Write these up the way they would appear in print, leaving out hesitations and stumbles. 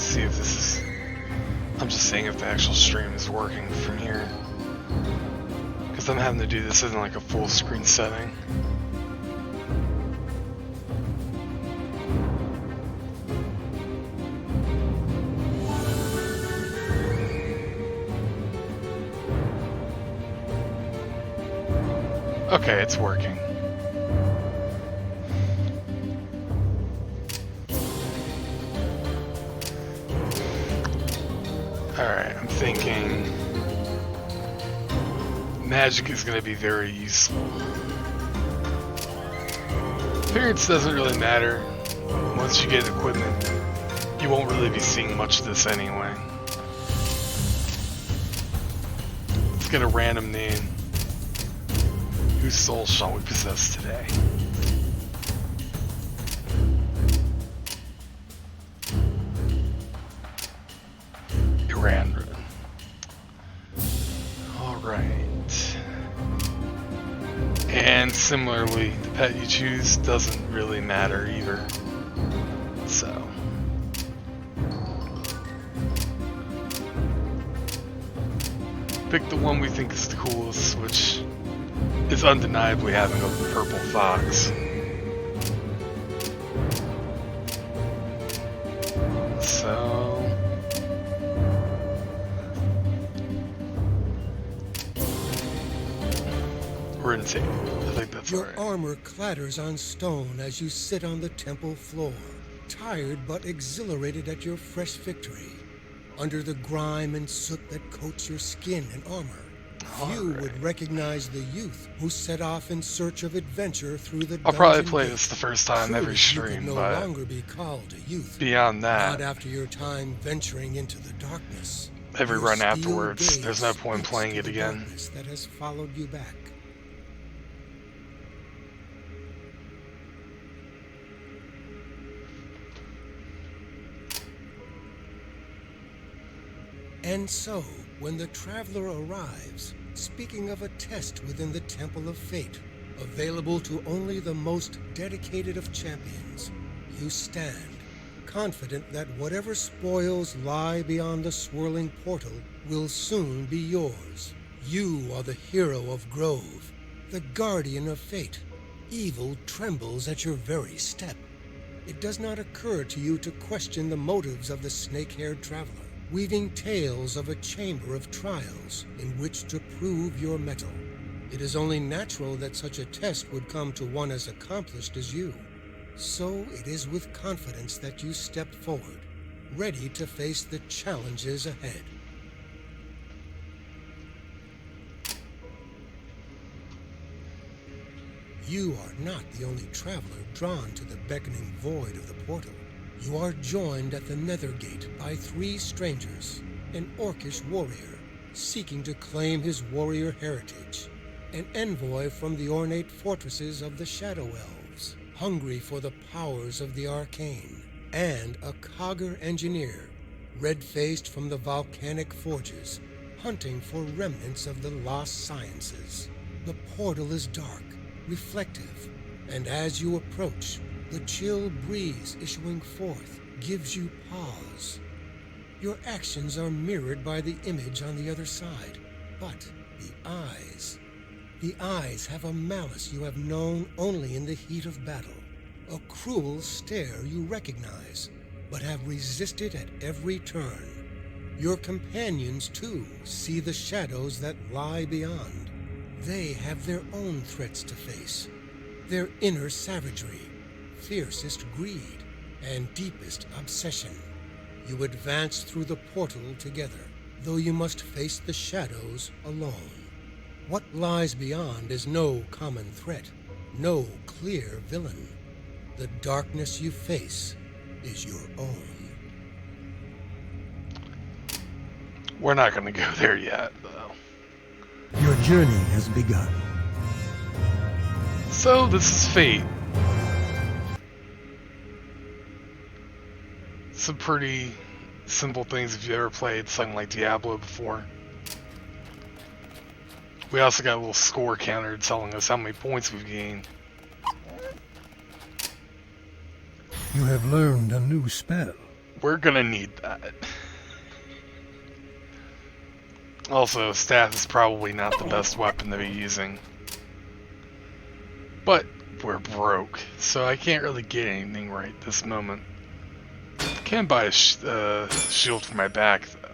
see if this is... I'm just saying if the actual stream is working from here. Because I'm having to do this in like a full screen setting. Okay, it's working. Alright, I'm thinking magic is going to be very useful. Appearance doesn't really matter. Once you get equipment, you won't really be seeing much of this anyway. Let's get a random name. Whose soul shall we possess today? Irandra. Alright. And similarly, the pet you choose doesn't really matter either. So. Pick the one we think is the coolest, which is undeniably having a purple fox. So... we're gonna take it. I think that's Your right. armor clatters on stone as you sit on the temple floor, tired but exhilarated at your fresh victory. Under the grime and soot that coats your skin and armor, few would recognize the youth who set off in search of adventure through the I'll probably dungeon play gate. this the first time every Truly, stream, you could no but longer be called a youth. beyond Not that, after your time venturing into the darkness. every Your run steel afterwards, gaze there's no point in speaks playing to it the again. darkness that has followed you back. And so, when the traveler arrives, speaking of a test within the Temple of Fate, available to only the most dedicated of champions, you stand, confident that whatever spoils lie beyond the swirling portal will soon be yours. You are the hero of Grove, the guardian of fate. Evil trembles at your very step. It does not occur to you to question the motives of the snake-haired traveler, weaving tales of a chamber of trials in which to prove your mettle. It is only natural that such a test would come to one as accomplished as you. So it is with confidence that you step forward, ready to face the challenges ahead. You are not the only traveler drawn to the beckoning void of the portal. You are joined at the Nethergate by 3 strangers, an orcish warrior seeking to claim his warrior heritage, an envoy from the ornate fortresses of the Shadow Elves, hungry for the powers of the arcane, and a Cogger engineer, red-faced from the volcanic forges, hunting for remnants of the lost sciences. The portal is dark, reflective, and as you approach, the chill breeze issuing forth gives you pause. Your actions are mirrored by the image on the other side, but the eyes have a malice you have known only in the heat of battle, a cruel stare you recognize, but have resisted at every turn. Your companions, too, see the shadows that lie beyond. They have their own threats to face, their inner savagery, fiercest greed, and deepest obsession. You advance through the portal together, though you must face the shadows alone. What lies beyond is no common threat, no clear villain. The darkness you face is your own. We're not going to go there yet, though. Your journey has begun. So, this is Fate. Some pretty simple things if you ever played something like Diablo before. We also got a little score counter telling us how many points we've gained. You have learned a new spell. We're gonna need that. Also, staff is probably not the best weapon to be using. But we're broke, so I can't really get anything right this moment. I can buy a shield for my back, though.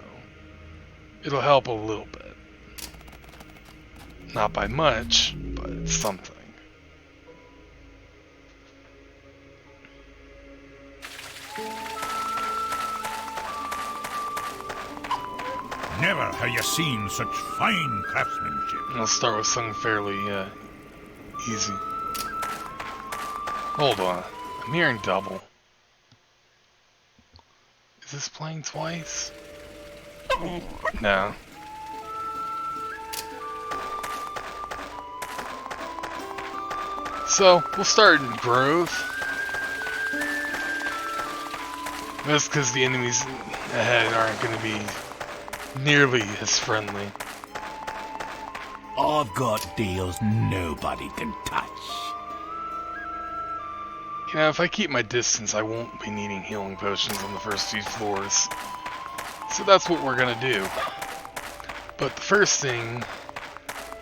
It'll help a little bit. Not by much, but it's something. Never have you seen such fine craftsmanship. I'll start with something fairly easy. Hold on. I'm hearing double. Is this playing twice? No. So, we'll start in Grove. That's because the enemies ahead aren't going to be nearly as friendly. I've got deals nobody can touch. You know, if I keep my distance, I won't be needing healing potions on the first few floors. So that's what we're gonna do. But the first thing,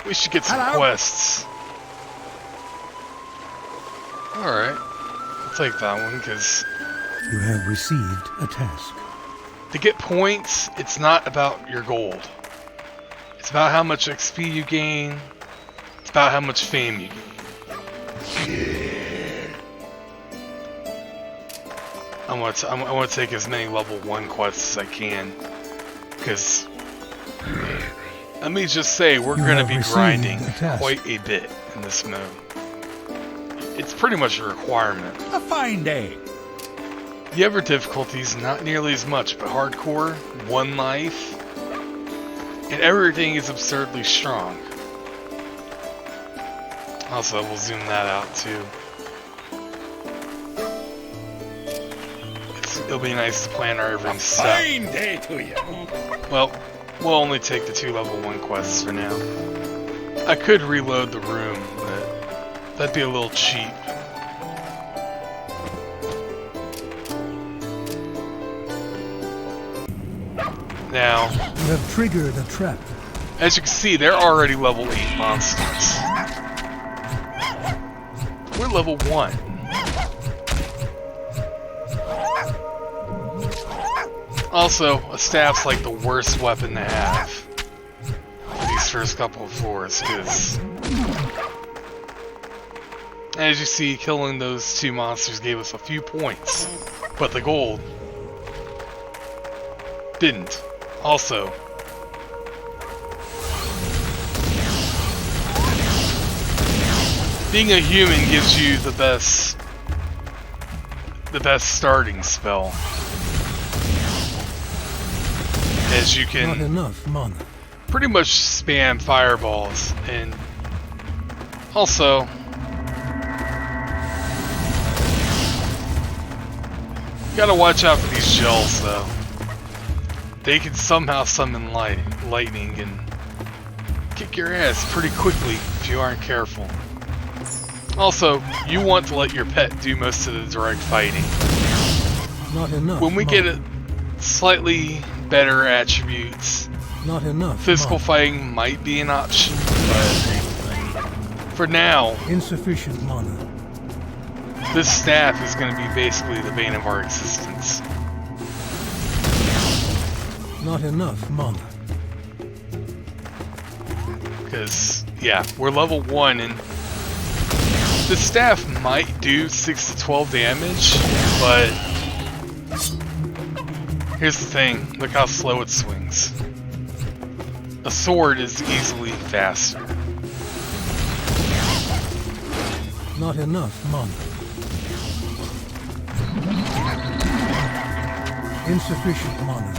we should get some quests. Alright, I'll take that one, because You have received a task. to get points, it's not about your gold. It's about how much XP you gain. It's about how much fame you gain. I want to take as many level 1 quests as I can, because let me just say we're going to be grinding quite a bit in this mode. It's pretty much a requirement. A fine day. The other difficulties, not nearly as much, but hardcore, 1 life, and everything is absurdly strong. Also, we'll zoom that out too. It'll be nice to plan our every step. Fine day to you. Well, we'll only take the 2 level 1 quests for now. I could reload the room, but that'd be a little cheap. Now, You have triggered a trap. as you can see, they're already level 8 monsters. We're level 1. Also, a staff's like the worst weapon to have for these first couple of floors, because as you see, killing those 2 monsters gave us a few points, but the gold didn't. Also, being a human gives you the best starting spell, as you Not can enough mana. pretty much spam fireballs, and also you gotta watch out for these gels though. They can somehow summon lightning and kick your ass pretty quickly if you aren't careful. Also, you want to let your pet do most of the direct fighting. Not enough. When we mana. get slightly better attributes, Not enough. physical mana. fighting might be an option, but for now, Insufficient mana. this staff is going to be basically the bane of our existence. Not enough mana. Because, yeah, we're level 1, and the staff might do 6 to 12 damage, but here's the thing, look how slow it swings. A sword is easily faster. Not enough mana. Insufficient mana.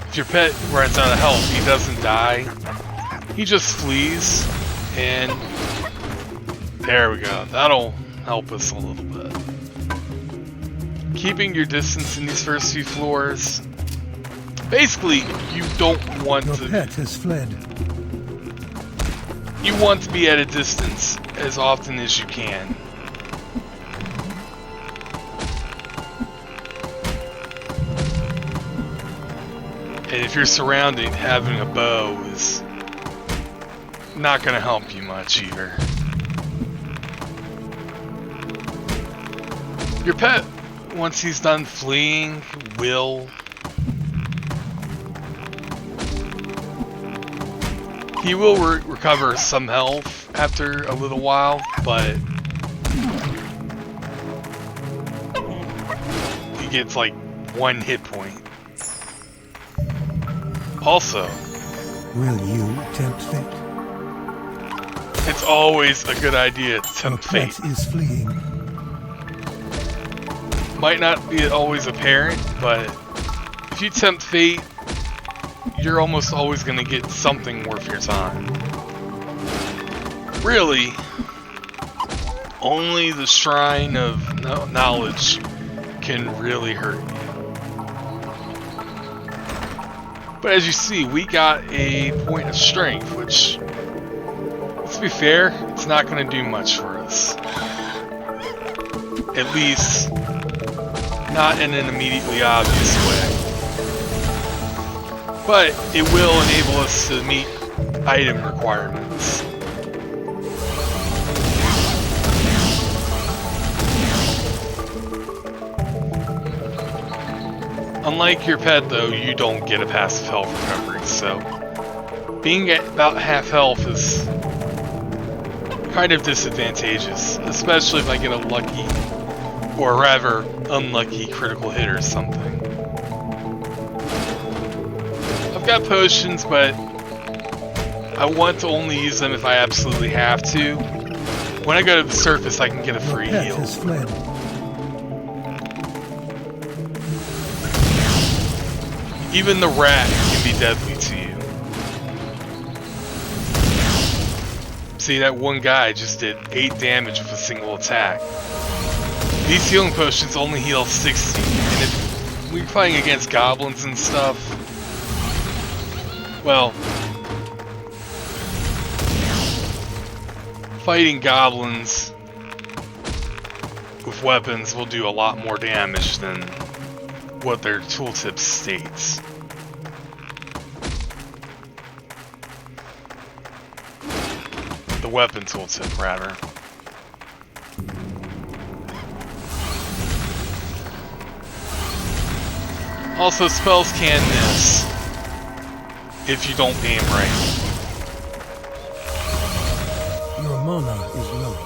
If your pet runs out of health, he doesn't die. He just flees, and there we go. That'll help us a little bit. Keeping your distance in these first few floors. Basically, you don't want Your to. pet has fled. You want to be at a distance as often as you can. And if you're surrounded, having a bow is not going to help you much either. Your pet, once he's done fleeing, will... He will recover some health after a little while, but... He gets like 1 hit point. Also... Will you tempt fate? It's always a good idea to tempt Your fate. pet is fleeing. Might not be always apparent, but if you tempt fate, you're almost always going to get something worth your time. Really, only the Shrine of Knowledge can really hurt you. But as you see, we got a point of strength, which, let's be fair, it's not going to do much for us. At least, not in an immediately obvious way. But it will enable us to meet item requirements. Unlike your pet though, you don't get a passive health recovery, so being at about half health is kind of disadvantageous, especially if I get a lucky, or rather unlucky critical hit or something. I've got potions, but I want to only use them if I absolutely have to. When I go to the surface, I can get a free heal. Has fled. Even the rat can be deadly to you. See, that one guy just did 8 damage with a single attack. These healing potions only heal 60, and if we're fighting against goblins and stuff, well, fighting goblins with weapons will do a lot more damage than what their tooltip states. The weapon tooltip, rather. Also, spells can miss if you don't aim right. Your mana is low.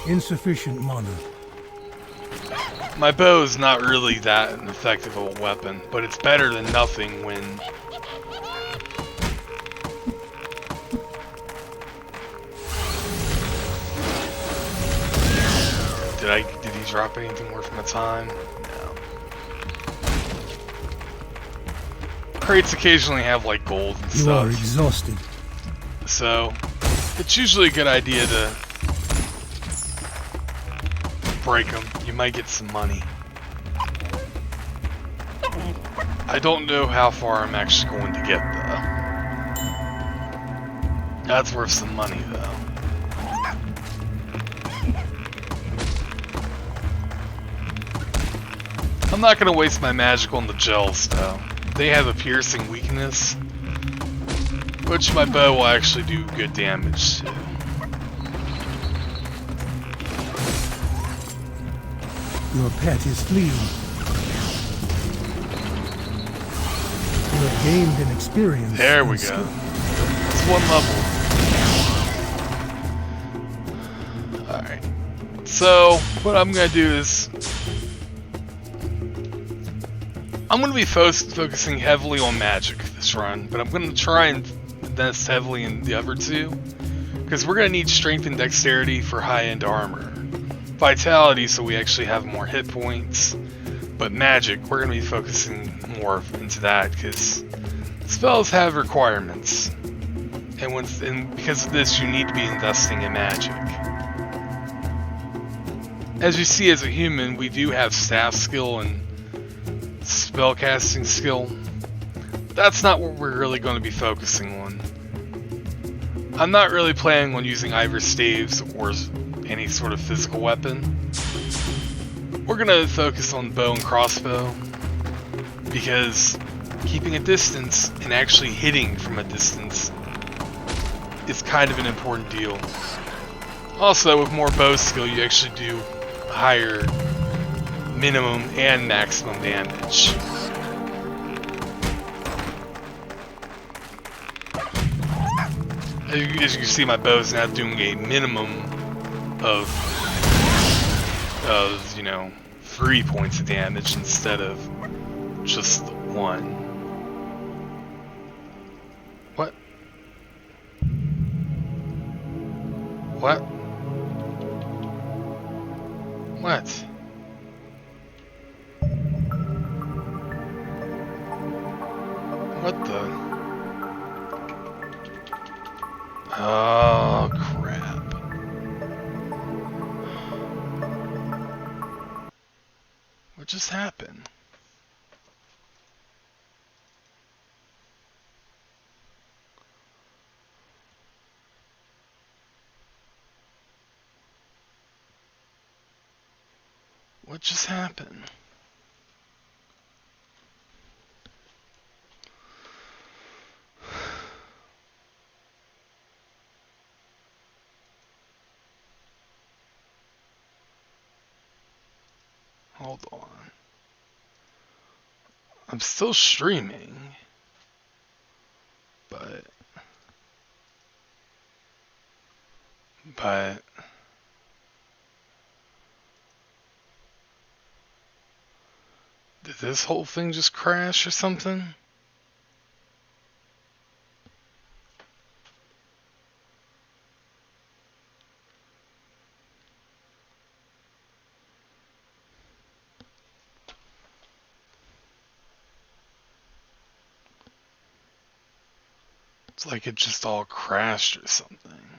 Insufficient mana. My bow is not really that an effective of a weapon, but it's better than nothing when... Did he drop anything worth my time? No. Crates occasionally have like gold and stuff. You are exhausted. So, it's usually a good idea to break them. You might get some money. I don't know how far I'm actually going to get though. That's worth some money though. I'm not going to waste my magic on the gels though. They have a piercing weakness, which my bow will actually do good damage to. Your pet is fleeing. You have gained an experience. There we and go. skill. It's 1 level. Alright. So, what I'm going to do is... I'm going to be focusing heavily on magic this run, but I'm going to try and invest heavily in the other two, because we're going to need strength and dexterity for high-end armor. Vitality, so we actually have more hit points, but magic, we're going to be focusing more into that, because spells have requirements, and because of this, you need to be investing in magic. As you see, as a human, we do have staff skill and spellcasting skill. That's not what we're really going to be focusing on. I'm not really planning on using either staves or any sort of physical weapon. We're going to focus on bow and crossbow because keeping a distance and actually hitting from a distance is kind of an important deal. Also, with more bow skill, you actually do higher minimum and maximum damage. As you can see, my bow is now doing a minimum of you know, 3 points of damage instead of just 1. What? What? What? What the? Oh, crap. What just happened? What just happened? Hold on. I'm still streaming, but did this whole thing just crash or something? It's like it just all crashed or something.